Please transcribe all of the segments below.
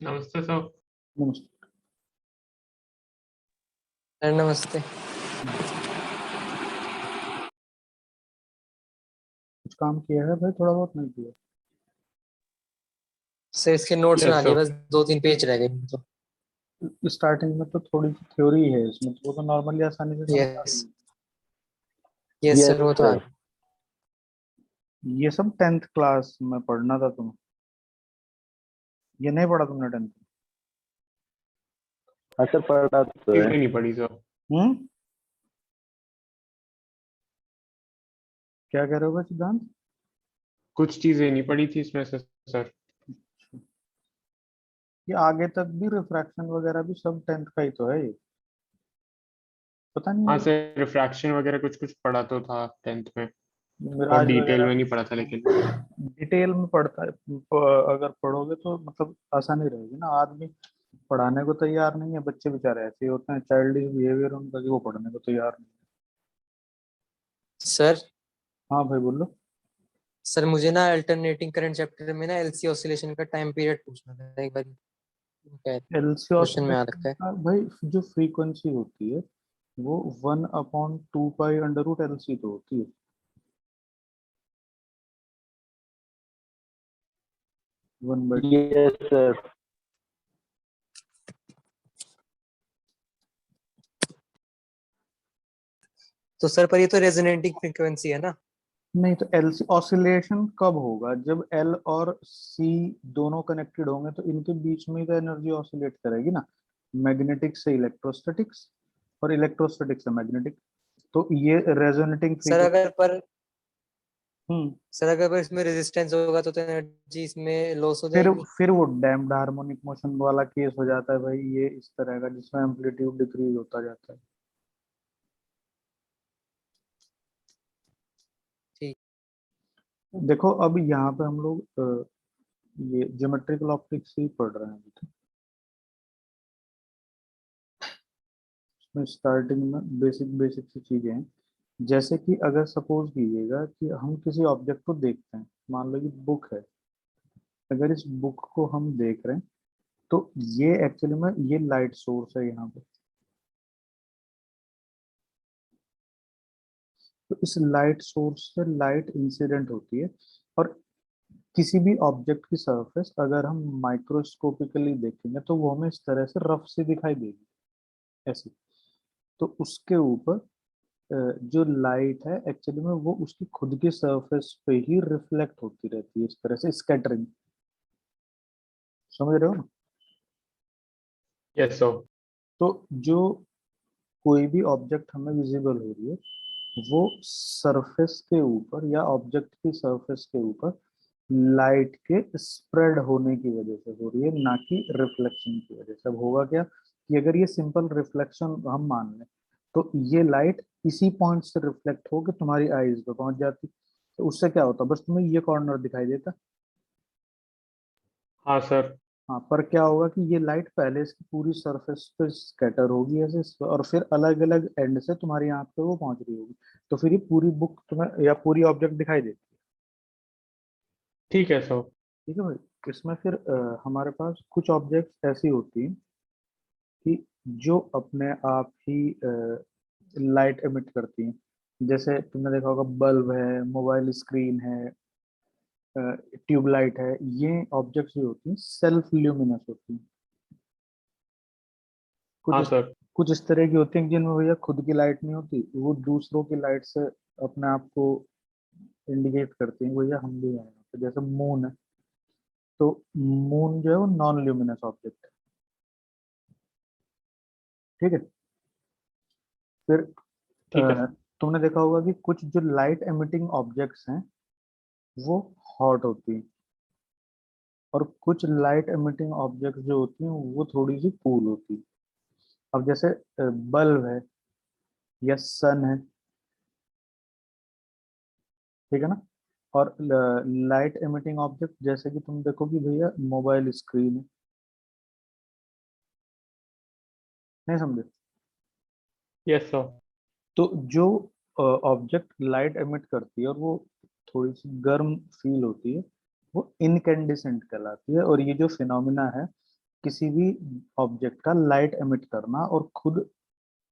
नमस्ते सर। नमस्ते। नमस्ते। कुछ काम किया है भाई? थोड़ा बहुत नहीं किया सर इसके नोट्स Yes, बना लिए, sir. बस 2-3 पेज रह गए तो। स्टार्टिंग में तो थोड़ी सी थ्योरी है इसमें, तो वो तो नॉर्मली आसानी से समझ आ यस रही यस सर, वो तो आ है। ये सब 10th क्लास में पढ़ना था तुम्हें, ये नहीं पढ़ा तुमने 10th? हाँ सर, पढ़ा तो है। चीजें नहीं पढ़ी सर। हम्म, क्या कह रहे हो भाई सिद्धांत? कुछ चीजें नहीं पढ़ी थी इसमें से सर। ये आगे तक भी रिफ्रैक्शन वगैरह भी सब 10th का ही तो है ये, पता हाँ नहीं। सर, रिफ्रैक्शन वगैरह कुछ कुछ पढ़ा तो था 10th में। बहुत मिराज डिटेल वगैरह में नहीं पढ़ा था लेकिन। डिटेल में पढ़ता है, अगर पढ़ोगे तो मतलब आसानी रहेगी ना। आदमी पढ़ाने को तैयार नहीं है, बच्चे बेचारे ऐसे ही होते हैं, चाइल्डिश बिहेवियर उनका कि वो पढ़ने को तैयार नहीं। सर। हाँ भाई बोलो। सर मुझे ना अल्टरनेटिंग करंट चैप्टर में ना एलसी ऑसिलेशन का टाइम पीरियड पूछना था एक बार। एलसी क्वेश्चन में आ ऑसिलेशन रखा है। का भाई जो फ्रीक्वेंसी होती है वो 1/2 pi under root L C तो होती है। One by yes sir. तो सर पर ये तो रेजोनेटिंग फ्रीक्वेंसी है ना। नहीं तो एलसी ऑसिलेशन कब होगा? जब एल और सी दोनों कनेक्टेड होंगे तो इनके बीच में ही तो एनर्जी ऑसिलेट करेगी ना। मैग्नेटिक से इलेक्ट्रोस्टैटिक्स और इलेक्ट्रोस्टैटिक से मैग्नेटिक, तो ये रेजोनेटिंग सर फ्रीक्वेंसी। अगर पर हम्म, सर अगर पर इसमें रेजिस्टेंस होगा तो एनर्जी इसमें लॉस हो फिर जाएगी। फिर वो डैम्प्ड हार्मोनिक मोशन वाला केस हो जाता है भाई, ये इस तरह का जिसमें एम्पलीट्यूड डिक्रीज होता जाता है। ठीक। देखो अब यहाँ पे हम लोग ये ज्योमेट्रिकल ऑप्टिक्स ही पढ़ रहे हैं अभी तो। इसमें स्टार्टिंग में बेसिक बेसिक सी चीजें हैं, जैसे कि अगर सपोज कीजिएगा कि हम किसी ऑब्जेक्ट को देखते हैं, मान लो कि बुक है। अगर इस बुक को हम देख रहे हैं तो ये एक्चुअली में ये लाइट सोर्स है यहाँ पे। तो इस लाइट सोर्स से लाइट इंसिडेंट होती है, और किसी भी ऑब्जेक्ट की सरफेस अगर हम माइक्रोस्कोपिकली देखेंगे तो वो हमें इस तरह से रफ सी दिखाई देगी, ऐसी। तो उसके ऊपर जो लाइट है एक्चुअली में वो उसकी खुद की सरफेस पे ही रिफ्लेक्ट होती रहती है, इस तरह से स्कैटरिंग। समझ रहे हो ना? Yes sir. तो जो कोई भी ऑब्जेक्ट हमें विजिबल हो रही है वो सरफेस के ऊपर या ऑब्जेक्ट की सरफेस के ऊपर लाइट के स्प्रेड होने की वजह से हो रही है, ना कि रिफ्लेक्शन की वजह से। अब होगा क्या कि अगर ये सिंपल रिफ्लेक्शन हम मान लें तो ये लाइट इसी पॉइंट से रिफ्लेक्ट होकर तुम्हारी आईज पे पहुंच जाती, तो उससे क्या होता? बस तुम्हें ये कॉर्नर दिखाई देता। हाँ सर। हाँ, पर क्या होगा कि ये लाइट पहले इसकी पूरी सरफेस पे स्कैटर होगी ऐसे, और फिर अलग अलग एंड से तुम्हारी आंख पे वो पहुंच रही होगी, तो फिर ये पूरी बुक तुम्हें या पूरी ऑब्जेक्ट दिखाई देती है। ठीक है सर। ठीक है भाई। इसमें फिर हमारे पास कुछ ऑब्जेक्ट्स ऐसी होती हैं कि जो अपने आप ही लाइट एमिट करती हैं। जैसे तुमने देखा होगा बल्ब है, मोबाइल स्क्रीन है, ट्यूबलाइट है। ये ऑब्जेक्ट्स जो होती हैं सेल्फ ल्यूमिनस होती हैं। कुछ हाँ इस सर। कुछ इस तरह की होती हैं जिनमें भैया खुद की लाइट नहीं होती, वो दूसरों की लाइट से अपने आप को इंडिकेट करती हैं, भैया हम भी हैं यहाँ पे। जैसे मून है, तो मून जो है वो नॉन ल्यूमिनस ऑब्जेक्ट है। ठीक है। फिर ठीक है। तुमने देखा होगा कि कुछ जो लाइट एमिटिंग ऑब्जेक्ट्स हैं वो हॉट होती हैं, और कुछ लाइट एमिटिंग ऑब्जेक्ट्स जो होती हैं वो थोड़ी सी कूल होती है। अब जैसे बल्ब है या सन है, ठीक है ना। और लाइट एमिटिंग ऑब्जेक्ट जैसे कि तुम देखो कि भैया मोबाइल स्क्रीन है। नहीं समझे? Yes sir. तो जो ऑब्जेक्ट लाइट एमिट करती है और वो थोड़ी सी गर्म फील होती है वो इनकैंडिसेंट कहलाती है। और ये जो फिनोमिना है किसी भी ऑब्जेक्ट का लाइट एमिट करना और खुद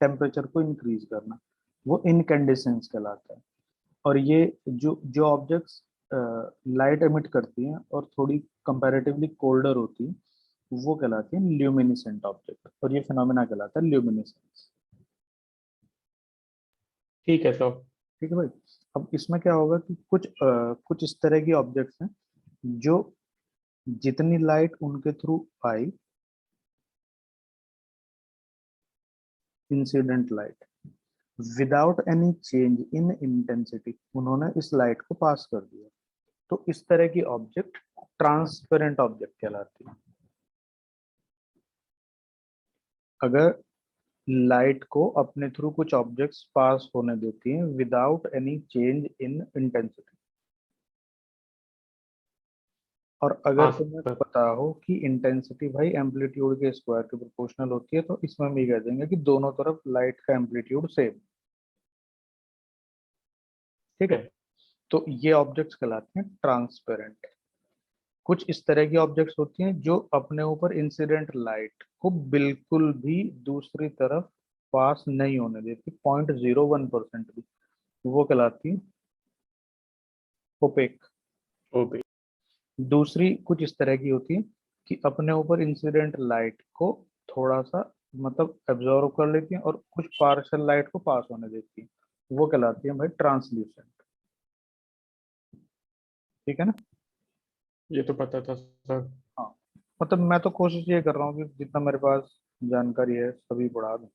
टेम्परेचर को इंक्रीज करना, वो इनकैंडेसेंस कहलाता है। और ये जो जो ऑब्जेक्ट्स लाइट एमिट करती हैं और थोड़ी कंपैरेटिवली कोल्डर होती हैं, वो कहलाती है ल्यूमिनेसेंट ऑब्जेक्ट, और ये फिनोमेना कहलाता है ल्यूमिनेसेंस। ठीक है सर। ठीक है भाई। अब इसमें क्या होगा कि कुछ इस तरह की ऑब्जेक्ट्स हैं जो जितनी लाइट उनके through I, incident light, without any change in intensity, उन्होंने इस लाइट को पास कर दिया, तो इस तरह की ऑब्जेक्ट ट्रांसपेरेंट ऑब्जेक्ट कहलाती है। अगर लाइट को अपने थ्रू कुछ ऑब्जेक्ट्स पास होने देती हैं without any change in intensity, और अगर हाँ तुम्हें सर। पता हो कि इंटेंसिटी भाई एम्पलीट्यूड के स्क्वायर के प्रोपोर्शनल होती है, तो इसमें हम ये कह देंगे कि दोनों तरफ लाइट का एम्पलीट्यूड सेम। ठीक है, तो ये ऑब्जेक्ट्स कहलाते हैं ट्रांसपेरेंट। कुछ इस तरह की ऑब्जेक्ट्स होती हैं जो अपने ऊपर इंसिडेंट लाइट को बिल्कुल भी दूसरी तरफ पास नहीं होने देती, 0.01% भी, वो कहलाती है ओपेक। ओके। दूसरी कुछ इस तरह की होती है कि अपने ऊपर इंसिडेंट लाइट को थोड़ा सा मतलब एब्जॉर्व कर लेती हैं और कुछ पार्शियल लाइट को पास होने देती है, वो कहलाती है भाई ट्रांसल्यूसेंट। ठीक है ना। ये तो पता था सर। हाँ, मतलब मैं तो कोशिश ये कर रहा हूँ कि जितना मेरे पास जानकारी है सभी पढ़ा दूँ,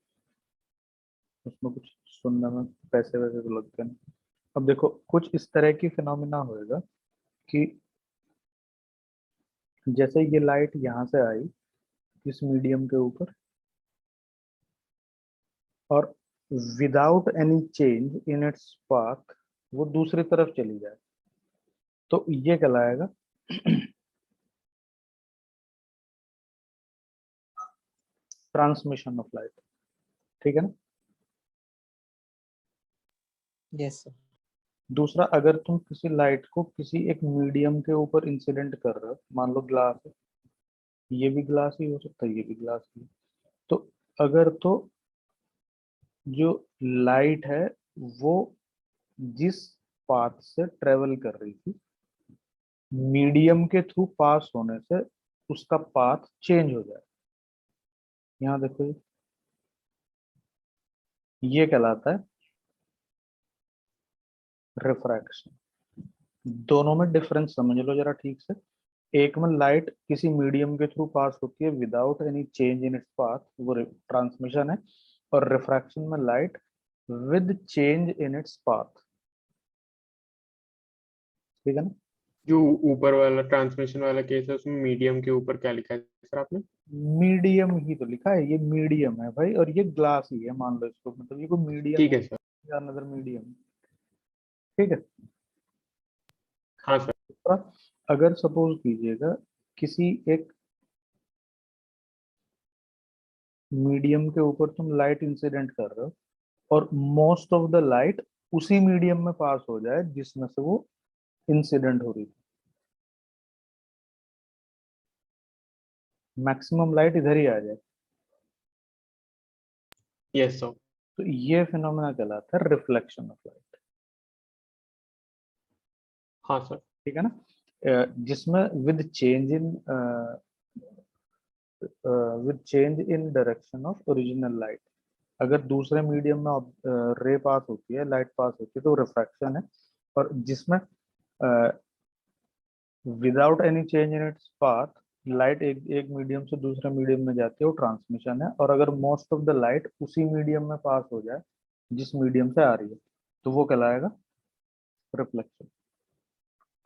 उसमें कुछ सुनने में पैसे वैसे तो लगते नहीं। अब देखो कुछ इस तरह की फिनोमिना होएगा कि जैसे ये लाइट यहाँ से आई इस मीडियम के ऊपर, और without any change in its path वो दूसरी तरफ चली जाए, तो ये कहलाएगा ट्रांसमिशन ऑफ लाइट। ठीक है ना। Yes sir. दूसरा, अगर तुम किसी लाइट को किसी एक मीडियम के ऊपर इंसिडेंट कर रहे हो, मान लो ग्लास है, ये भी ग्लास ही हो सकता है, ये भी ग्लास ही, तो अगर तो जो लाइट है वो जिस पाथ से ट्रेवल कर रही थी, मीडियम के थ्रू पास होने से उसका पाथ चेंज हो जाए, यहाँ देखो ये कहलाता है रिफ्रैक्शन। दोनों में डिफरेंस समझ लो जरा ठीक से। एक में लाइट किसी मीडियम के थ्रू पास होती है without any change in its path, वो ट्रांसमिशन है, और रिफ्रैक्शन में light with change in its path. ठीक है ना। जो ऊपर वाला ट्रांसमिशन वाला केस है उसमें मीडियम के ऊपर क्या लिखा है सर आपने? मीडियम ही तो लिखा है, ये मीडियम है भाई, और ये ग्लास ही है, मान लो इसको, मतलब ये कोई मीडियम ठीक है है सर। या अनदर मीडियम। ठीक है। हाँ सर। और अगर सपोज कीजिएगा किसी एक मीडियम के ऊपर तुम लाइट इंसिडेंट कर रहे हो और मोस्ट ऑफ द लाइट उसी मीडियम में पास हो जाए जिसमें से वो इंसिडेंट हो रही थी, मैक्सिमम लाइट इधर ही आ जाए, यस सर। तो ये फिनोमेना कहलाता है रिफ्लेक्शन ऑफ लाइट। हाँ सर। ठीक है ना। जिसमें with change in direction of original light, अगर दूसरे मीडियम में रे पास होती है, लाइट पास होती है, तो रिफ्रैक्शन है, और जिसमें without any change in its path light एक एक मीडियम से दूसरे मीडियम में जाती है, वो ट्रांसमिशन है, और अगर मोस्ट ऑफ द लाइट उसी मीडियम में पास हो जाए जिस मीडियम से आ रही है, तो वो कहलाएगा रिफ्लेक्शन।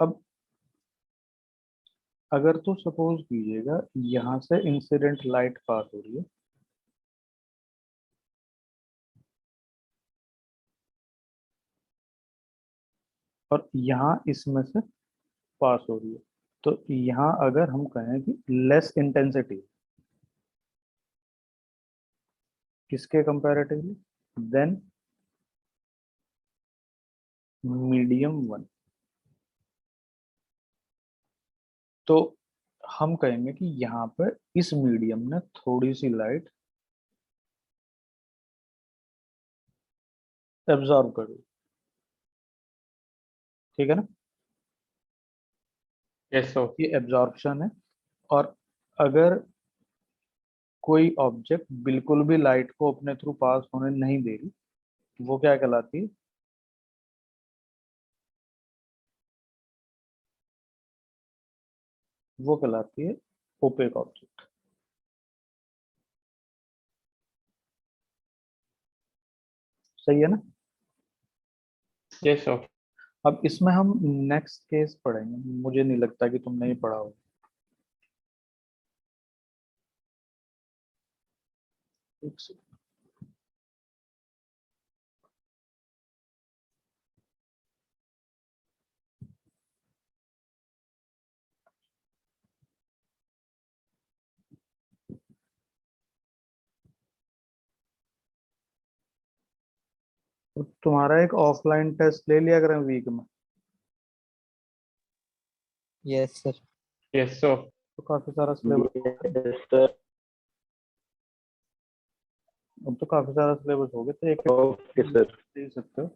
अब अगर तो सपोज कीजिएगा यहाँ से इंसिडेंट लाइट पास हो रही है, और यहाँ इसमें से पास हो रही है, तो यहाँ अगर हम कहें कि लेस इंटेंसिटी किसके कंपैरेटिवली, देन मीडियम वन, तो हम कहेंगे कि यहाँ पे इस मीडियम ने थोड़ी सी लाइट एब्जॉर्ब कर ली, ठीक है ना, यस सर। ये एब्जॉर्प्शन है। और अगर कोई ऑब्जेक्ट बिल्कुल भी लाइट को अपने थ्रू पास होने नहीं दे रही, वो क्या कहलाती है? वो कहलाती है ओपेक ऑब्जेक्ट। सही है ना? Yes sir. अब इसमें हम नेक्स्ट केस पढ़ेंगे, मुझे नहीं लगता कि तुमने ये पढ़ा होगा। एक सेकंड। तो तुम्हारा एक ऑफलाइन टेस्ट ले लिया करें वीक में, यस सर। Yes sir. तो काफी सारा सिलेबस हो गया ना। Yes sir. अब तो काफी सारा सिलेबस हो गया, तो एक ओके सर। दे सकते हो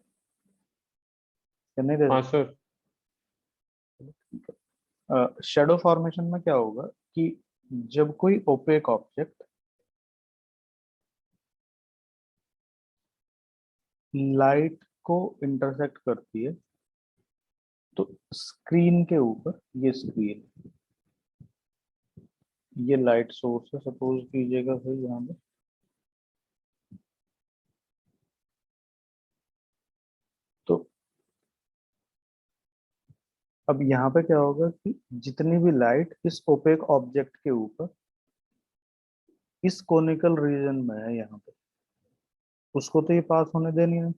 या नहीं दे हाँ सर। सकते? शेडो फॉर्मेशन में क्या होगा कि जब कोई ओपेक ऑब्जेक्ट लाइट को इंटरसेक्ट करती है, तो स्क्रीन के ऊपर, ये स्क्रीन, ये लाइट सोर्स है सपोज कीजिएगा फिर यहाँ पे, तो अब यहाँ पे क्या होगा कि जितनी भी लाइट इस ओपेक ऑब्जेक्ट के ऊपर इस कोनिकल रीजन में है यहाँ पे, उसको तो ये पास होने देनी है।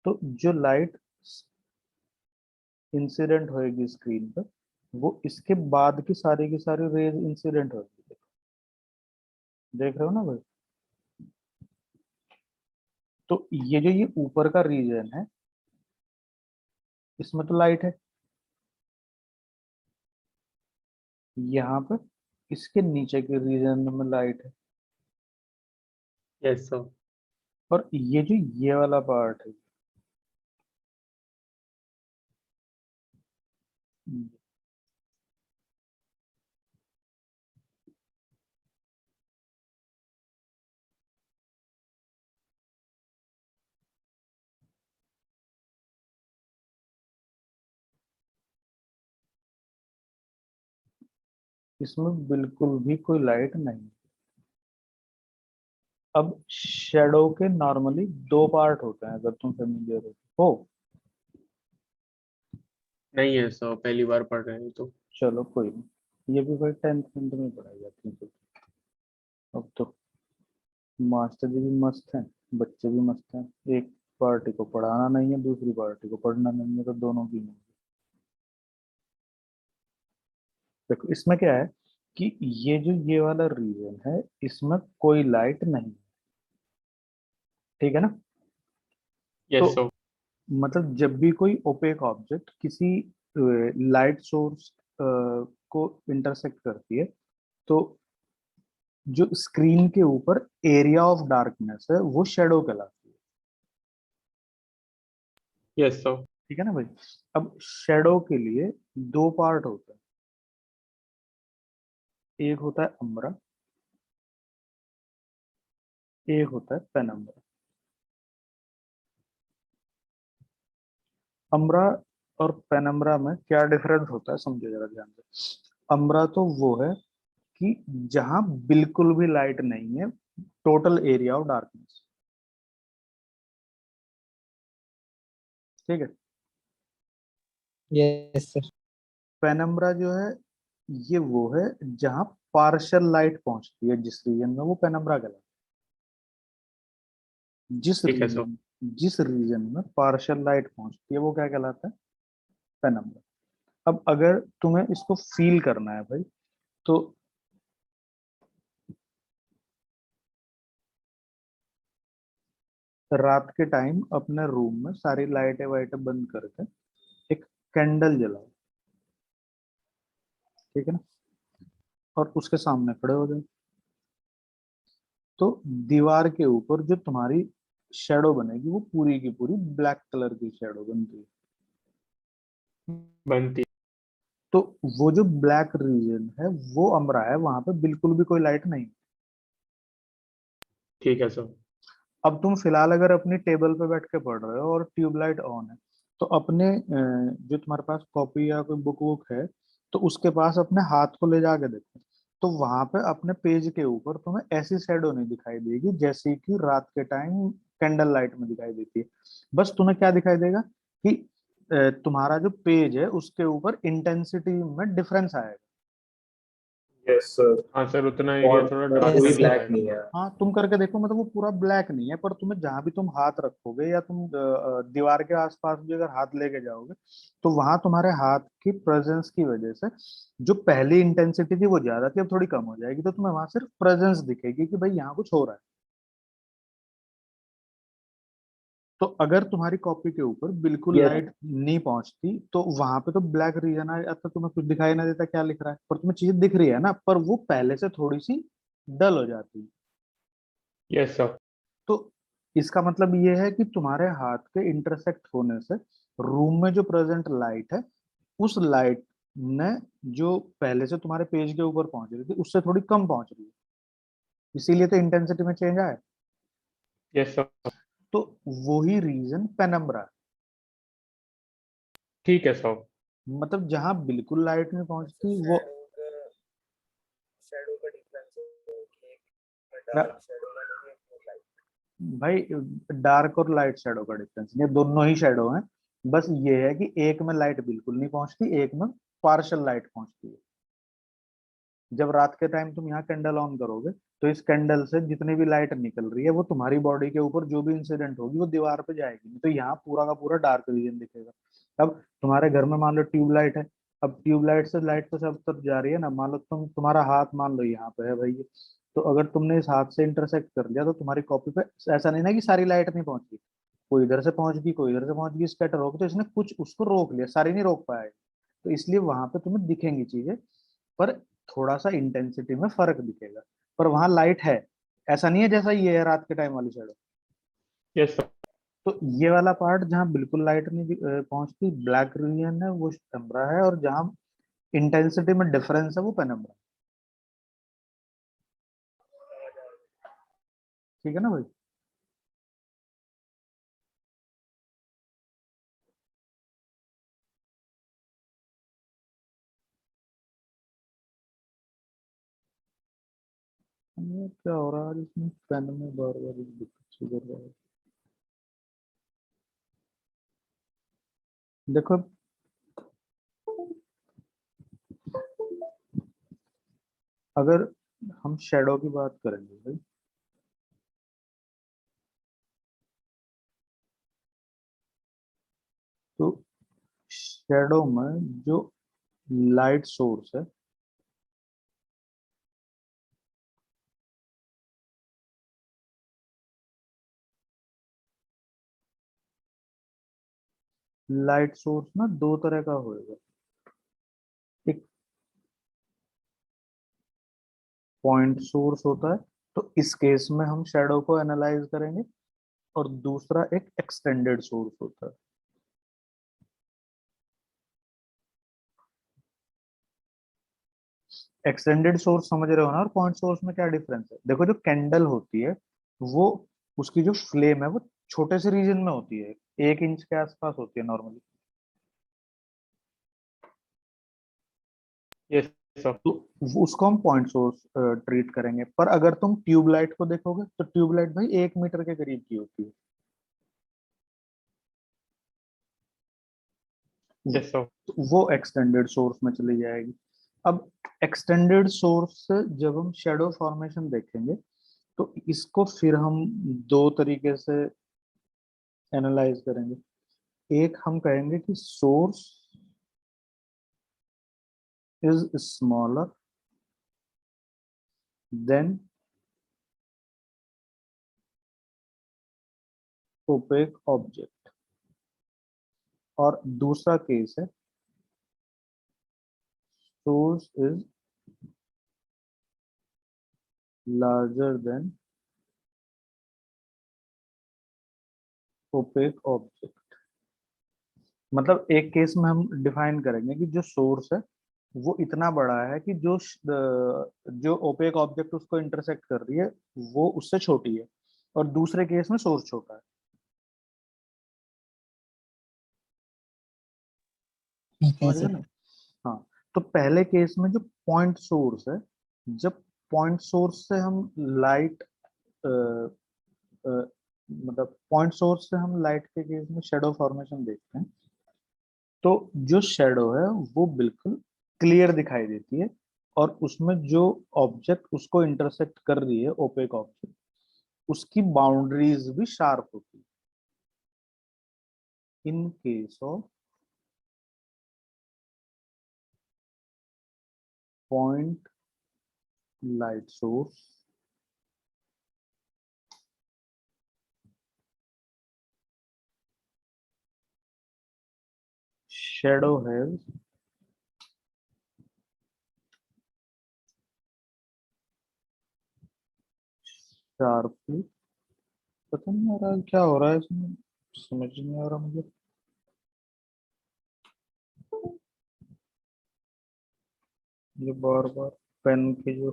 तो जो लाइट इंसिडेंट होएगी स्क्रीन पर, वो इसके बाद की सारी रेज इंसिडेंट होगी। देख रहे हो ना भाई? तो ये ऊपर का रीजन है, इसमें तो लाइट है यहाँ पे, इसके नीचे के रीजन में लाइट है। Yes sir. और ये जो ये वाला पार्ट है, इसमें बिल्कुल भी कोई लाइट नहीं। अब शेडो के नॉर्मली दो पार्ट होते हैं, अगर तुम फेमिलियर हो। नहीं है सर, पहली बार पढ़ रहे हैं तो। चलो कोई नहीं, ये भी भाई 10th में पढ़ाई जाती है। अब तो मास्टर जी भी मस्त हैं, बच्चे भी मस्त हैं। एक पार्टी को पढ़ाना नहीं है, दूसरी पार्टी को पढ़ना नहीं है, तो दोनों की नहीं। देखो इसमें क्या है कि ये जो ये वाला रीजन है, इसमें कोई लाइट नहीं, ठीक है ना? तो यस सर। मतलब जब भी कोई ओपेक ऑब्जेक्ट किसी लाइट सोर्स को इंटरसेक्ट करती है, तो जो स्क्रीन के ऊपर एरिया ऑफ डार्कनेस है वो शेडो कहलाती है, यस सर। ठीक है ना भाई? अब शेडो के लिए दो पार्ट होते हैं, एक होता है अम्ब्रा, एक होता है पेनम्ब्रा। अम्ब्रा और पेनम्ब्रा में क्या डिफरेंस होता है समझो जरा ध्यान से। अम्ब्रा तो वो है कि जहां बिल्कुल भी लाइट नहीं है, टोटल एरिया ऑफ डार्कनेस, ठीक है। Yes sir. पेनम्ब्रा जो है, ये वो है जहां पार्शियल लाइट पहुंचती है, जिस रीजन में, वो पेनम्ब्रा कहलाता है। ठीक है सर। जिस रीजन में पार्शियल लाइट पहुंचती है वो क्या कहलाता है? पेनम्ब्रा। अब अगर तुम्हें इसको फील करना है भाई, तो रात के टाइम अपने रूम में सारी लाइटें वाइटें बंद करके एक कैंडल जलाओ, ठीक है ना? और उसके सामने खड़े हो जाओ। तो दीवार के ऊपर जो तुम्हारी शेडो बनेगी वो पूरी की पूरी ब्लैक कलर की शेडो बनती है। बनती। तो वो जो ब्लैक रीजन है वो अमरा है, वहां पे बिल्कुल भी कोई लाइट नहीं। ठीक है सर। अब तुम फिलहाल अगर अपनी टेबल पे बैठ के पढ़ रहे हो और ट्यूबलाइट ऑन है, तो अपने जो तुम्हारे पास कॉपी या कोई बुक वुक है, तो उसके पास अपने हाथ को ले जाके देखो। तो वहां पे अपने पेज के ऊपर तुम्हें ऐसी शेडो नहीं दिखाई देगी जैसी कि रात के टाइम कैंडल लाइट में दिखाई देती है। बस तुम्हें क्या दिखाई देगा कि तुम्हारा जो पेज है उसके ऊपर इंटेंसिटी में डिफरेंस आएगा। Yes sir. हाँ सर, उतना एरिया और थोड़ा पूरी Yes, डार्क sir. ब्लैक आएगा। नहीं है। हाँ तुम करके देखो, मतलब वो पूरा ब्लैक नहीं है, पर तुम्हें जहां भी तुम हाथ रखोगे या तुम दीवार के आसपास भी अगर हाथ लेके जाओगे, तो वहां तुम्हारे हाथ की प्रेजेंस की वजह से जो पहली इंटेंसिटी थी वो ज्यादा थी, अब थोड़ी कम हो जाएगी, तो तुम्हें वहां सिर्फ प्रेजेंस दिखेगी कि भाई यहाँ कुछ हो रहा है। तो अगर तुम्हारी कॉपी के ऊपर बिल्कुल यस लाइट नहीं पहुंचती तो वहां पे तो ब्लैक रीजन आ जाता, तुम्हें कुछ दिखाई ना देता क्या लिख रहा है, पर तुम्हें चीज दिख रही है ना, पर वो पहले से थोड़ी सी डल हो जाती है। Yes sir. तो इसका मतलब ये है कि तुम्हारे हाथ के इंटरसेक्ट होने से रूम में जो प्रेजेंट लाइट है, उस लाइट ने जो पहले से तुम्हारे पेज के ऊपर पहुंच रही थी उससे थोड़ी कम पहुंच रही है, इसीलिए तो इंटेंसिटी में चेंज आया। Yes sir. तो वही रीजन पेनम्ब्रा है। ठीक है सर। मतलब जहां बिल्कुल लाइट नहीं पहुंचती वो शैडो का डिफरेंस है कि एक ना, डार्क शैडो का नहीं है, एक लाइट। भाई डार्क और लाइट शेडो का डिफरेंस ये दोनों ही शेडो हैं। बस ये है कि एक में लाइट बिल्कुल नहीं पहुंचती, एक में पार्शियल लाइट पहुंचती है। जब रात के टाइम तुम यहाँ कैंडल ऑन करोगे, तो इस कैंडल से जितनी भी लाइट निकल रही है वो तुम्हारी बॉडी के ऊपर जो भी इंसिडेंट होगी वो दीवार पे जाएगी, नहीं तो यहाँ पूरा का पूरा डार्क रीजन दिखेगा। अब तुम्हारे घर में मान लो ट्यूबलाइट है, अब ट्यूबलाइट से लाइट तो सब तरफ जा रही है ना, मान लो तुम्हारा हाथ मान लो यहाँ पे है भाई, तो अगर तुमने इस हाथ से इंटरसेक्ट कर लिया तो तुम्हारी कॉपी पे ऐसा नहीं ना कि सारी लाइट नहीं पहुंची, कोई इधर से पहुंच गई कोई इधर से पहुंच गई, स्कैटर होगी, तो इसने कुछ उसको रोक लिया, सारी नहीं रोक पाया। तो इसलिए वहां पे तुम्हें दिखेंगी चीजें, पर थोड़ा सा इंटेंसिटी में फर्क दिखेगा, पर वहां लाइट है। ऐसा नहीं है जैसा ये है रात के टाइम वाली शेडो। Yes sir. तो ये वाला पार्ट जहाँ बिल्कुल लाइट नहीं पहुंचती ब्लैक रीजन है वो पेनम्ब्रा है, और जहाँ इंटेंसिटी में डिफरेंस है वो पेनम्ब्रा। ठीक है ना भाई। ये क्या हो रहा है आज इसमें, पेन में बार बार दिक्कत सी कर रहा है। देखो अगर हम शेडो की बात करेंगे भाई, तो शेडो में जो लाइट सोर्स है, लाइट सोर्स ना दो तरह का होएगा। एक पॉइंट सोर्स होता है, तो इस केस में हम शेडो को एनालाइज करेंगे, और दूसरा एक एक्सटेंडेड सोर्स होता है। एक्सटेंडेड सोर्स समझ रहे हो ना, और पॉइंट सोर्स में क्या डिफरेंस है? देखो जो कैंडल होती है वो उसकी जो फ्लेम है वो छोटे से रीजन में होती है, 1 इंच के आसपास होती है नॉर्मली। Yes sir. तो उसको हम पॉइंट सोर्स ट्रीट करेंगे, पर अगर तुम ट्यूबलाइट को देखोगे तो ट्यूबलाइट भाई 1 मीटर के करीब की होती है। Yes sir. तो वो एक्सटेंडेड सोर्स में चली जाएगी। अब एक्सटेंडेड सोर्स से जब हम शेडो फॉर्मेशन देखेंगे, तो इसको फिर हम दो तरीके से एनालाइज करेंगे। एक हम कहेंगे कि source is smaller than opaque object, और दूसरा केस है source is larger than opaque object। मतलब एक केस में हम डिफाइन करेंगे कि जो सोर्स है वो इतना बड़ा है कि जो ओपेक ऑब्जेक्ट उसको इंटरसेक्ट कर रही है वो उससे छोटी है, और दूसरे केस में सोर्स छोटा है। ठीक है समझ गए सर। ना? हाँ, तो पहले केस में जो पॉइंट सोर्स है, जब पॉइंट सोर्स से हम लाइट मतलब पॉइंट सोर्स से हम लाइट के केस में शेडो फॉर्मेशन देखते हैं, तो जो शेडो है वो बिल्कुल क्लियर दिखाई देती है, और उसमें जो ऑब्जेक्ट उसको इंटरसेक्ट कर रही है, ओपेक ऑब्जेक्ट, उसकी बाउंड्रीज भी शार्प होती है। In case of point light source, shadow has sharply, पता नहीं आ रहा क्या हो रहा है इसमें, समझ नहीं आ रहा मुझे। ये बार बार पेन की जो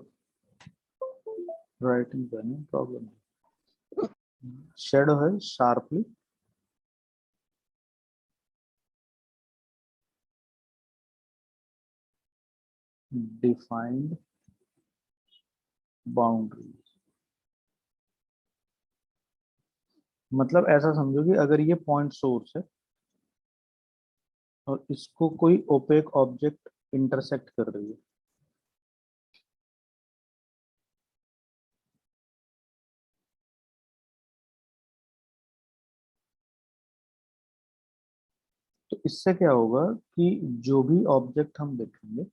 राइटिंग पेन है प्रॉब्लम है। शेडो है शार्पली डिफाइंड बाउंड्री। मतलब ऐसा समझो कि अगर ये पॉइंट सोर्स है और इसको कोई ओपेक ऑब्जेक्ट इंटरसेक्ट कर रही है, तो इससे क्या होगा कि जो भी ऑब्जेक्ट हम देखेंगे,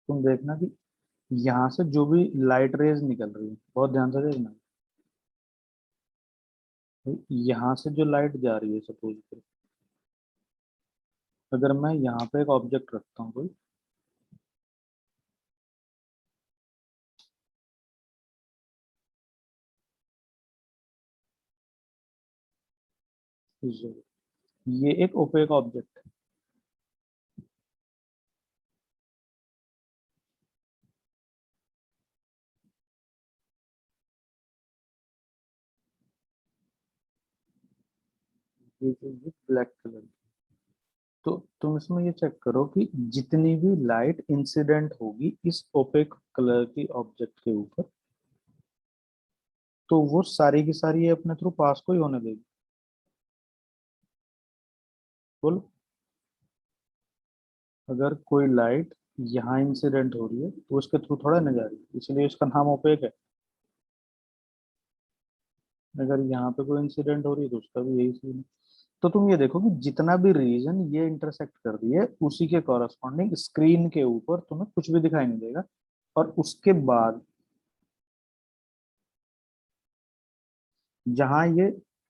तुम देखना कि यहाँ से जो भी लाइट रेज निकल रही है, बहुत ध्यान से देखना, यहाँ से जो लाइट जा रही है, सपोज करो अगर मैं यहाँ पे एक ऑब्जेक्ट रखता हूँ कोई, ये एक ओपेक ऑब्जेक्ट है, ये जो ये ब्लैक कलर, तो तुम इसमें ये चेक करो कि जितनी भी लाइट इंसिडेंट होगी इस ओपेक कलर की ऑब्जेक्ट के ऊपर, तो वो सारी की सारी ये अपने थ्रू पास को ही होने देगी। बोलो, अगर कोई लाइट यहाँ इंसिडेंट हो रही है तो उसके थ्रू थोड़ा ना जा रही है, इसलिए इसका नाम ओपेक है। अगर यहाँ पे कोई इंसिडेंट हो रही है तो उसका भी यही सीन है। तो तुम ये देखो कि जितना भी रीजन ये इंटरसेक्ट कर रही है उसी के कॉरस्पॉन्डिंग स्क्रीन के ऊपर तुम्हें कुछ भी दिखाई नहीं देगा, और उसके बाद जहां ये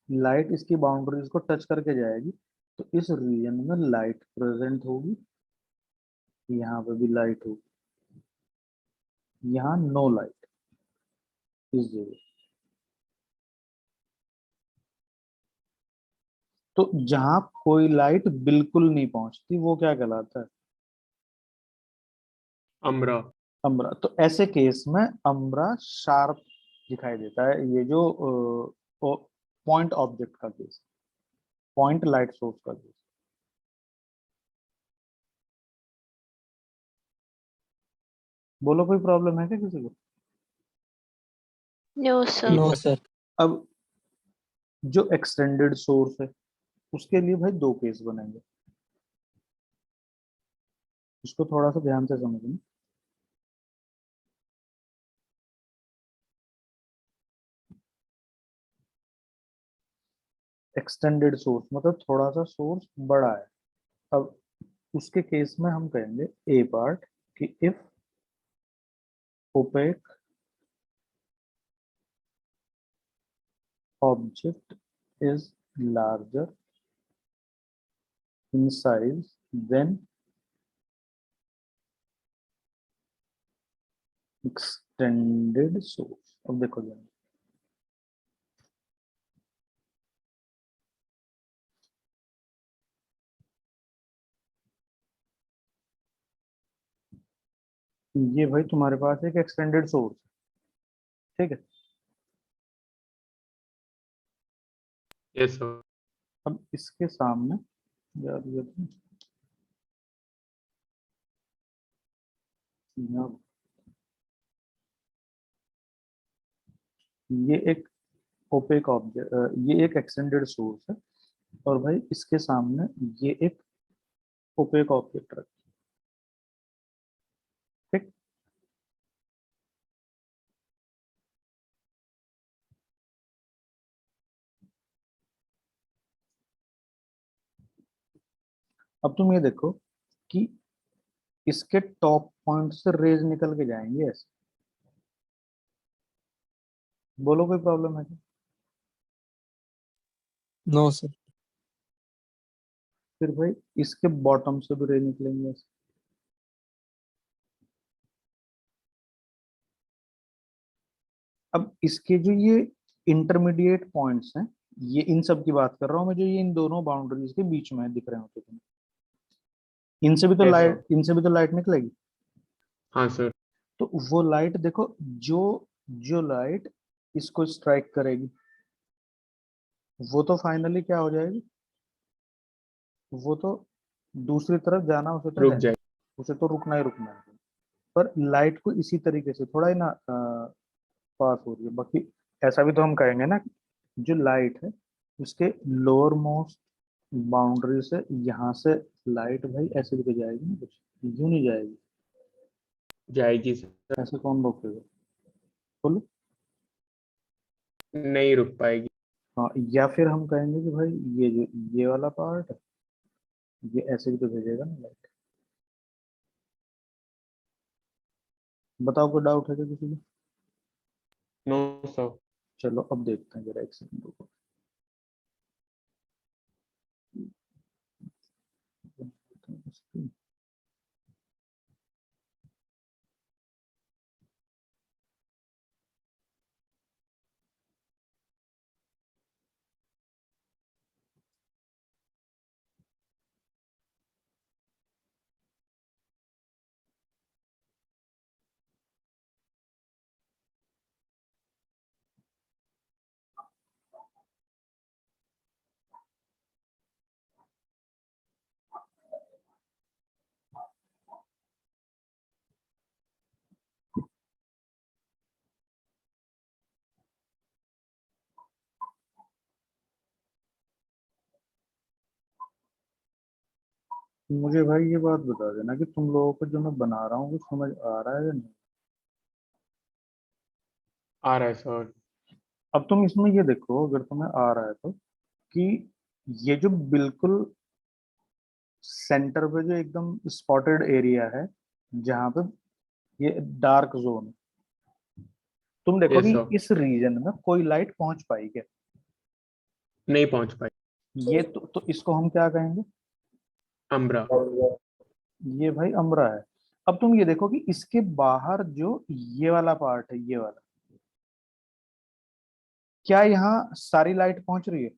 लाइट इसकी बाउंड्रीज को टच करके जाएगी, तो इस रीजन में लाइट प्रेजेंट होगी, यहाँ पे भी लाइट होगी, यहाँ नो लाइट इस जगह। तो जहां कोई लाइट बिल्कुल नहीं पहुंचती वो क्या कहलाता है? अम्ब्रा। अम्ब्रा। तो ऐसे केस में अम्ब्रा शार्प दिखाई देता है, ये जो पॉइंट ऑब्जेक्ट का केस, पॉइंट लाइट सोर्स का केस। बोलो, कोई प्रॉब्लम है क्या किसी को? No, sir. No sir. अब जो एक्सटेंडेड सोर्स है उसके लिए भाई दो केस बनेंगे, इसको थोड़ा सा ध्यान से समझना। एक्सटेंडेड सोर्स मतलब थोड़ा सा सोर्स बड़ा है। अब उसके केस में हम कहेंगे ए पार्ट कि if opaque object is larger in size than extended source. अब देखो जरा, ये भाई तुम्हारे पास एक एक्सटेंडेड सोर्स, ठीक है। Yes sir. अब इसके सामने यार ये एक ओपेक ऑब्जेक्ट, ये एक एक्सटेंडेड सोर्स है, और भाई इसके सामने ये एक ओपेक ऑब्जेक्ट रख, ठीक। अब तुम ये देखो कि इसके टॉप पॉइंट से रेज निकल के जाएंगे ऐसे। बोलो कोई प्रॉब्लम है क्या? No sir. फिर भाई इसके बॉटम से भी रे निकलेंगे ऐसे। अब इसके जो ये इंटरमीडिएट पॉइंट्स हैं, ये इन सब की बात कर रहा हूं मैं, जो ये इन दोनों बाउंड्रीज के बीच में दिख रहे होते तुम्हें, इनसे भी तो Yes, लाइट, sir. इनसे भी तो लाइट निकलेगी। हाँ सर। तो वो लाइट देखो, जो जो लाइट इसको स्ट्राइक करेगी वो तो फाइनली क्या हो जाएगी, वो तो दूसरी तरफ जाना उसे तो रुक है, जाए। उसे तो रुकना ही रुकना है। पर लाइट को इसी तरीके से थोड़ा ही ना पास हो रही है। बाकी ऐसा भी तो हम कहेंगे ना, जो लाइट है उसके लोअर मोस्ट बाउंड्री से यहाँ से लाइट भाई ऐसे भी तो जाएगी ना, कुछ यूं नहीं जाएगी, जाएगी सर। ऐसे कौन रोकेगा, बोलो। नहीं रुक पाएगी। हाँ, या फिर हम कहेंगे कि भाई ये जो ये वाला पार्ट है, ये ऐसे भी तो भेजेगा ना लाइट। बताओ कोई डाउट है क्या किसी को? No sir. चलो अब देखते हैं जरा, एक सेकंड रुको। मुझे भाई ये बात बता देना कि तुम लोगों को जो मैं बना रहा हूँ वो समझ आ रहा है या नहीं। आ रहा है सर। अब तुम इसमें ये देखो, अगर तुम्हें आ रहा है तो, कि ये जो बिल्कुल सेंटर पे जो एकदम स्पॉटेड एरिया है, जहाँ पे ये डार्क जोन है, तुम देखो यस कि सर। इस रीजन में कोई लाइट पहुंच पाई क्या? नहीं पहुंच पाई। ये तो इसको हम क्या कहेंगे? अम्ब्रा। ये भाई अम्बरा है। अब तुम ये देखो कि इसके बाहर जो ये वाला पार्ट है, ये वाला, क्या यहाँ सारी लाइट पहुंच रही है?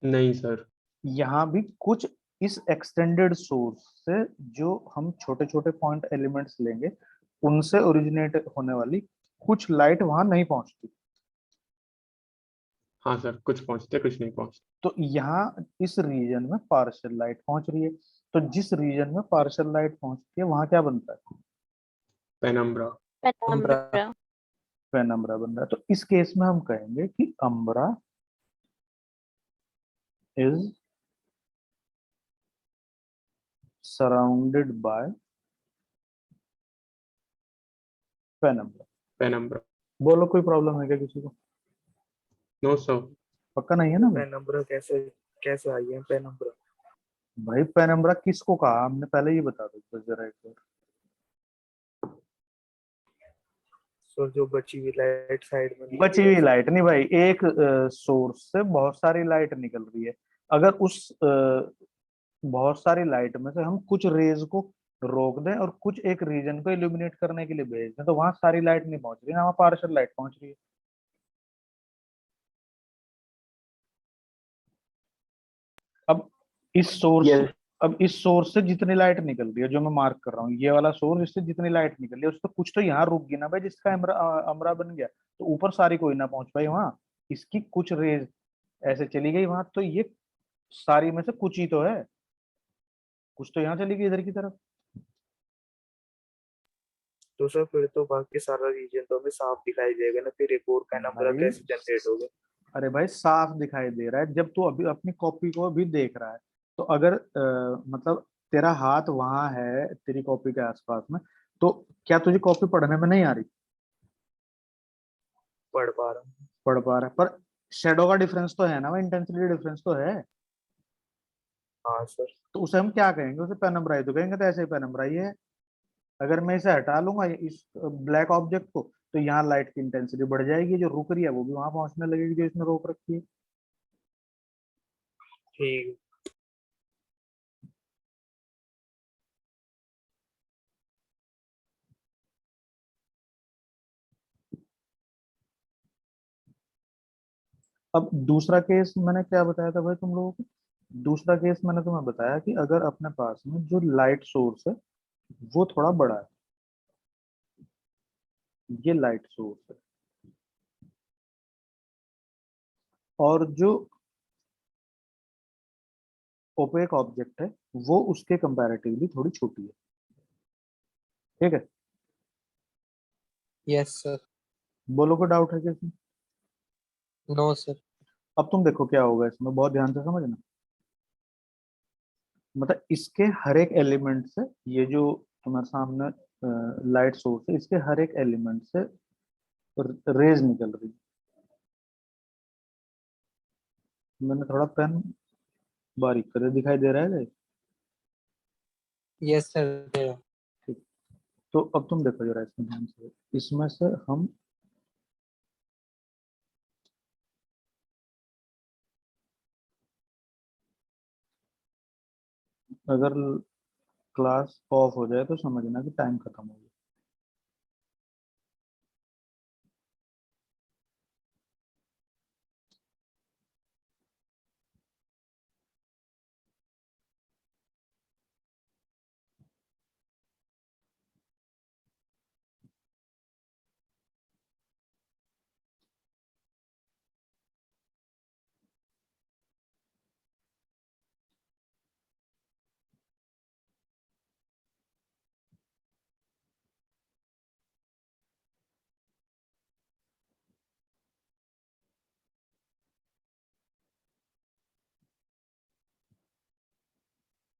नहीं सर। यहाँ भी कुछ इस एक्सटेंडेड सोर्स से जो हम छोटे छोटे पॉइंट एलिमेंट्स लेंगे, उनसे ओरिजिनेट होने वाली कुछ लाइट वहां नहीं पहुंचती। हाँ सर, कुछ पहुंचते कुछ नहीं पहुंचते। तो यहाँ इस रीजन में पार्शियल लाइट पहुंच रही है, तो जिस रीजन में पार्शियल लाइट पहुंचती है वहां क्या बनता है? पेनम्ब्रा। अम्ब्रा। पेनम्बरा बन रहा है। तो इस केस में हम कहेंगे कि umbra is surrounded by penumbra. Penumbra. बोलो कोई प्रॉब्लम है क्या किसी को? No sir. पक्का नहीं है ना भाई? पेन नंबर कैसे कैसे आई है पेन नंबर? भाई पेनम्बरा किसको कहा हमने, पहले ये बता दो तो जरा एक बार। सो जो बची हुई लाइट साइड में बची हुई लाइट नहीं भाई, एक सोर्स से बहुत सारी लाइट निकल रही है। अगर उस बहुत सारी लाइट में से हम कुछ रेज को रोक दें और कुछ एक रीजन को इल्यूमिनेट करने के लिए भेज दें, तो वहां सारी लाइट नहीं पहुंच रही ना, वहां पार्शियल लाइट पहुंच रही है। अब इस सोर्स Yes. अब इस सोर्स से जितनी लाइट निकल रही है, जो मैं मार्क कर रहा हूँ, ये वाला सोर्स, इससे जितनी लाइट निकल रही है उससे कुछ तो यहाँ रुक गई ना भाई, जिसका अमरा बन गया, तो ऊपर सारी कोई ना पहुंच पाई वहां, इसकी कुछ रेज ऐसे चली गई वहां, तो ये सारी में से कुछ ही तो है, कुछ तो यहाँ चली गई इधर की तरफ। तो सर फिर तो बाकी सारा रीजन तो हमें साफ दिखाई देगा ना, फिर एक और का नंबर भाई कैसे जनरेट होगा? अरे भाई साफ दिखाई दे रहा है, जब तू अभी अपनी कॉपी को भी देख रहा है, तो अगर मतलब तेरा हाथ वहां है तेरी कॉपी के आसपास में, तो क्या तुझे कॉपी पढ़ने में नहीं आ रही? पढ़ पा रहा हूँ। पढ़ पा रहा है, पर शेडो का डिफरेंस तो है ना, इंटेंसिटी डिफरेंस तो है, हाँ सर। तो उसे हम क्या कहेंगे? उसे पेनम्ब्राई तो कहेंगे, तो ऐसे ही पेनम्ब्राई है। अगर मैं इसे हटा लूंगा इस ब्लैक ऑब्जेक्ट को, तो यहाँ लाइट की इंटेंसिटी बढ़ जाएगी, जो रुक रही है वो भी वहां पहुंचने लगेगी जो इसने रोक रखी है। ठीक। अब दूसरा केस मैंने क्या बताया था भाई तुम लोगों को? दूसरा केस मैंने तुम्हें बताया कि अगर अपने पास में जो लाइट सोर्स है वो थोड़ा बड़ा है, ये लाइट सोर्स है, और जो ओपेक ऑब्जेक्ट है वो उसके कंपैरेटिवली थोड़ी छोटी है, ठीक है? Yes sir. बोलो कोई डाउट है क्या इसमें? No sir. अब तुम देखो क्या होगा इसमें, बहुत ध्यान से समझना। मतलब इसके हर एक एलिमेंट से, ये जो तुम्हारे सामने लाइट सोर्स है, इसके हर एक एलिमेंट से रेज निकल रही है। मैंने थोड़ा पेन बारीक कर दिखाई दे रहा है? Yes sir. ठीक। तो अब तुम देखो जरा इसमें ध्यान से, इसमें से हम अगर क्लास ऑफ हो जाए तो समझना कि टाइम खत्म हो गया।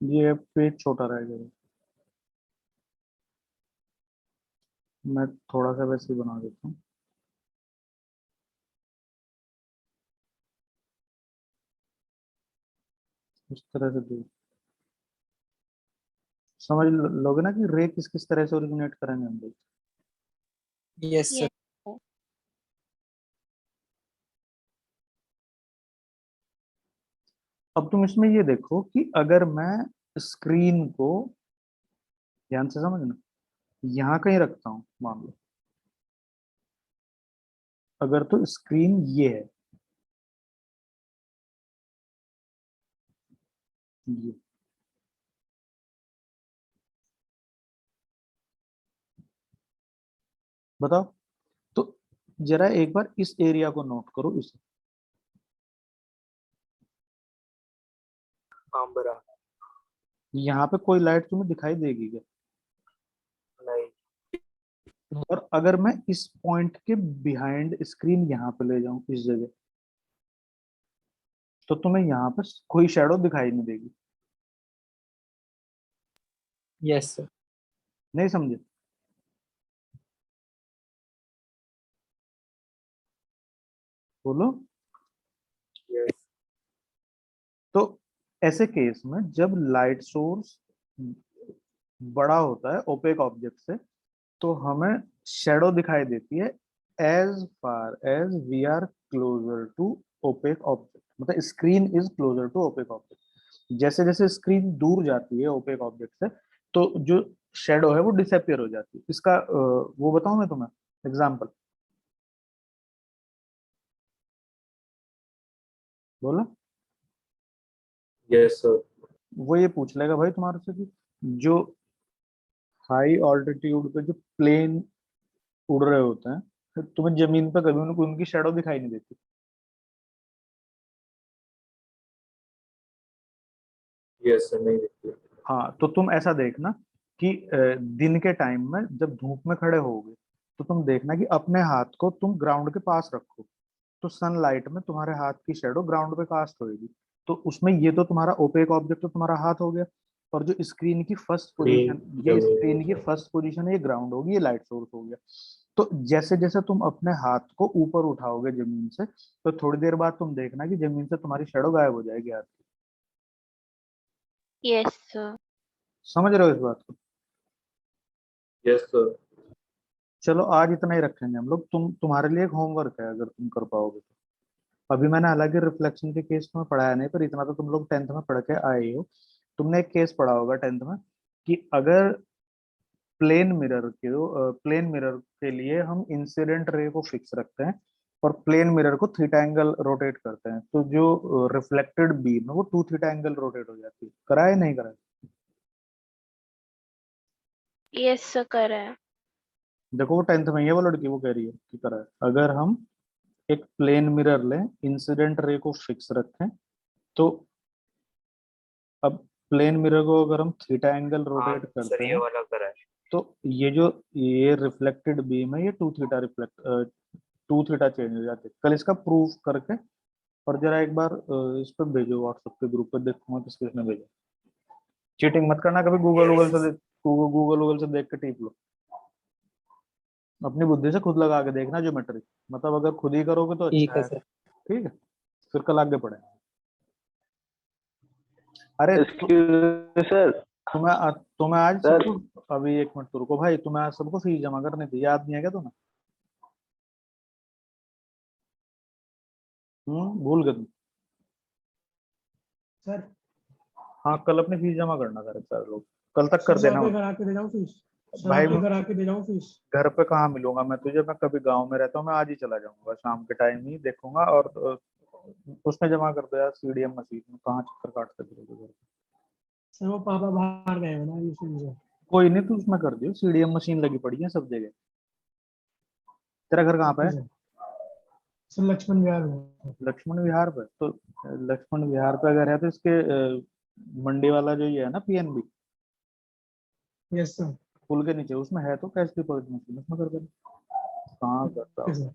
ये पेज छोटा रह गया, मैं थोड़ा सा वैसे ही बना देता हूँ, इस तरह से दे, समझ लोगे ना कि रे किस किस तरह से ओरिजिनेट करेंगे हम लोग। Yes sir. अब तुम इसमें ये देखो कि अगर मैं स्क्रीन को, ध्यान से समझना, यहाँ कहीं रखता हूँ मान लो, अगर तो स्क्रीन ये है, ये बताओ, तो जरा एक बार इस एरिया को नोट करो, इसे। हाँ बरा। यहाँ पे कोई लाइट तुम्हें दिखाई देगी क्या? नहीं। और अगर मैं इस पॉइंट के बिहाइंड स्क्रीन यहाँ पे ले जाऊं, इस जगह, तो तुम्हें यहाँ पे कोई शैडो दिखाई नहीं देगी। Yes sir. नहीं समझे? बोलो। यस। तो ऐसे केस में जब लाइट सोर्स बड़ा होता है ओपेक ऑब्जेक्ट से, तो हमें शेडो दिखाई देती है as far as we are closer to opaque object, मतलब screen is closer to opaque object. जैसे जैसे स्क्रीन दूर जाती है ओपेक ऑब्जेक्ट से, तो जो शेडो है वो डिसअपियर हो जाती है। इसका वो बताऊं मैं तुम्हें एग्जाम्पल, बोला। Yes sir. वो ये पूछ लेगा भाई तुम्हारे से कि जो हाई ऑल्टीट्यूड पे जो प्लेन उड़ रहे होते हैं, तो तुम्हें जमीन पे कभी उनको उनकी शेडो दिखाई नहीं देती। यस सर, नहीं देखती। हाँ, तो तुम ऐसा देखना कि दिन के टाइम में जब धूप में खड़े होगे तो तुम देखना कि अपने हाथ को तुम ग्राउंड के पास रखो, तो सनलाइट में तुम्हारे हाथ की शेडो ग्राउंड पे कास्ट होएगी। तो उसमें ये तो तुम्हारा ओपेक ऑब्जेक्ट तो तुम्हारा हाथ हो गया, और जो स्क्रीन की फर्स्ट पोजीशन, ये स्क्रीन की फर्स्ट पोजीशन है, ये ग्राउंड होगी, ये लाइट सोर्स हो गया। तो जैसे जैसे तुम अपने हाथ को ऊपर उठाओगे जमीन से, तो थोड़ी देर बाद तुम देखना कि जमीन से तुम्हारी शेडो गायब हो जाएगी हाथ की। Yes sir. समझ रहे हो इस बात को? Yes sir. चलो आज इतना ही रखेंगे हम लोग। तुम्हारे लिए एक होमवर्क है, अगर तुम कर पाओगे तो। अभी मैंने हालांकि रिफ्लेक्शन के केस में पढ़ाया नहीं, पर इतना तो तुम लोग 10th में पढ़ के आए हो। तुमने एक केस पढ़ा होगा 10th में कि अगर प्लेन मिरर के लिए हम इंसिडेंट रे को फिक्स रखते हैं और प्लेन मिरर को थीटा एंगल रोटेट करते हैं, तो जो रिफ्लेक्टेड बीम है वो 2 थीटा एंगल रोटेट हो जाती है। करा है नहीं करा? यस सर करा है। देखो वो 10th में ये वो लड़की वो कह रही है कि करा है। अगर हम एक प्लेन मिरर लें, इंसिडेंट रे को फिक्स रखें, तो अब प्लेन मिरर को अगर हम थीटा एंगल रोटेट सर करते ये हैं, वाला करा है। तो ये रिफ्लेक्टेड बीम है, ये 2 थीटा चेंज हो जाते हैं। कल इसका प्रूफ करके और जरा एक बार इस पे भेजो व्हाट्सएप के ग्रुप पे, देखूंगा किस किसने भेजा। चीटिंग मत करना कभी, गूगल से देख के टीप लो। अपनी बुद्धि से खुद लगा के देखना ज्योमेट्री, मतलब अगर खुद ही करोगे तो ठीक अच्छा है है। सर। ठीक है, फिर कल आगे पढ़े। अरे एक्सक्यूज सर। तुम्हें आज सर। सबको, अभी एक मिनट तो रुको भाई, तुम्हें आज सबको फीस जमा करनी थी, याद नहीं है क्या तुम्हें? भूल गए तुम? सर हाँ, कल अपनी फीस जमा करना सारे चार लोग, कल तक कर सर देना। आपके घर आके दे जाऊँ फीस? सर भाई आपके घर आके दे जाऊँ फीस? घर पे कहाँ मिलूंगा मैं तुझे? मैं कभी गांव में रहता हूँ, मैं आज ही चला जाऊंगा, शाम के टाइम ही देखूंगा। और उसमें जमा कर दो यार, सीडीएम मशीन में कहाँ चक्कर काटते फिरोगे घर पे? सर वो पापा बाहर गए हो ना इसी से। कोई नहीं, तू उसमें कर दियो, सीडीएम मशीन लगी पड़ी है सब जगह। तेरा घर कहाँ पे है? सर सर लक्ष्मण विहार में। लक्ष्मण विहार पे? तो लक्ष्मण विहार पे अगर है तो इसके मंडी वाला जो ये है ना पीएनबी, यस सर। पुल के नीचे उसमें है तो कैश डिपॉजिट मशीन, उसमें कर देना। कहाँ करता ओके हूँ? सर।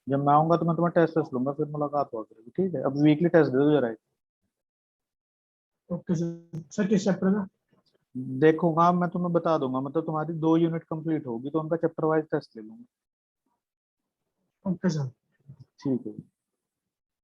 जब मैं आऊंगा तो मैं तुम्हें टेस्ट लूंगा, फिर मुलाकात हो करेगी। ठीक है, अब वीकली टेस्ट दे दो जरा। Okay sir. सर किस चैप्टर में? देखूंगा, मैं तुम्हें बता दूंगा, मतलब तुम्हारी 2 यूनिट कंप्लीट होगी तो उनका चैप्टर वाइज टेस्ट ले लूंगा। Okay sir. ठीक है।